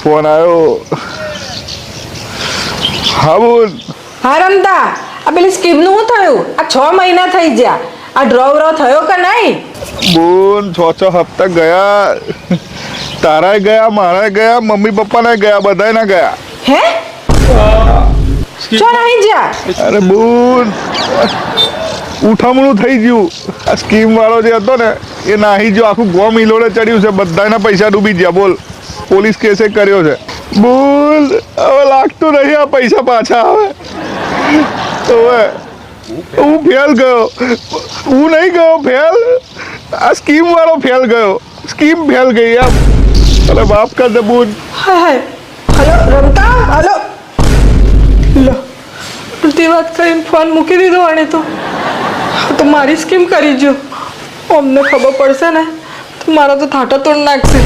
Phone આવ્યો. હા બોલ. હા રમતા, આ પેલી સ્કીમનું શું થયું? આ 6 મહિના થઈ ગયા, આ ડ્રો થયો કે નહીં? બોલ 6 હપ્તા ગયા. તારાય ગયા, મારાય ગયા, મમ્મી પપ્પાને ગયા, બધાય ગયા. હે? ચો નહીં જા. અરે બોલ, ઉઠામણું થઈ ગયું. આ સ્કીમ વાળો જે હતો ને એ નાહી જો આખું ગોમ ઈલોડે ચડ્યું છે. બધાના પૈસા ડૂબી ગયા. બોલ, પોલીસ કેસે કર્યો છે. બોલ, હવે લાગતું નહીં આ પૈસા પાછા આવે. હવે હું ફેલ ગયો. હું નહીં ગયો ફેલ, આ સ્કીમ વાળો ફેલ ગયો. સ્કીમ ફેલ ગઈ એમ. અરે માફ કર દે બોલ. હાય હલો રમતા, હલો લો, ઉલટી વાત કરીને ફોન મૂકી દીધો. આને તો મારી સ્કીમ કરી જો. અમને ખબર પડશે ને તો મારો તો થાટો તોડ નાખશે.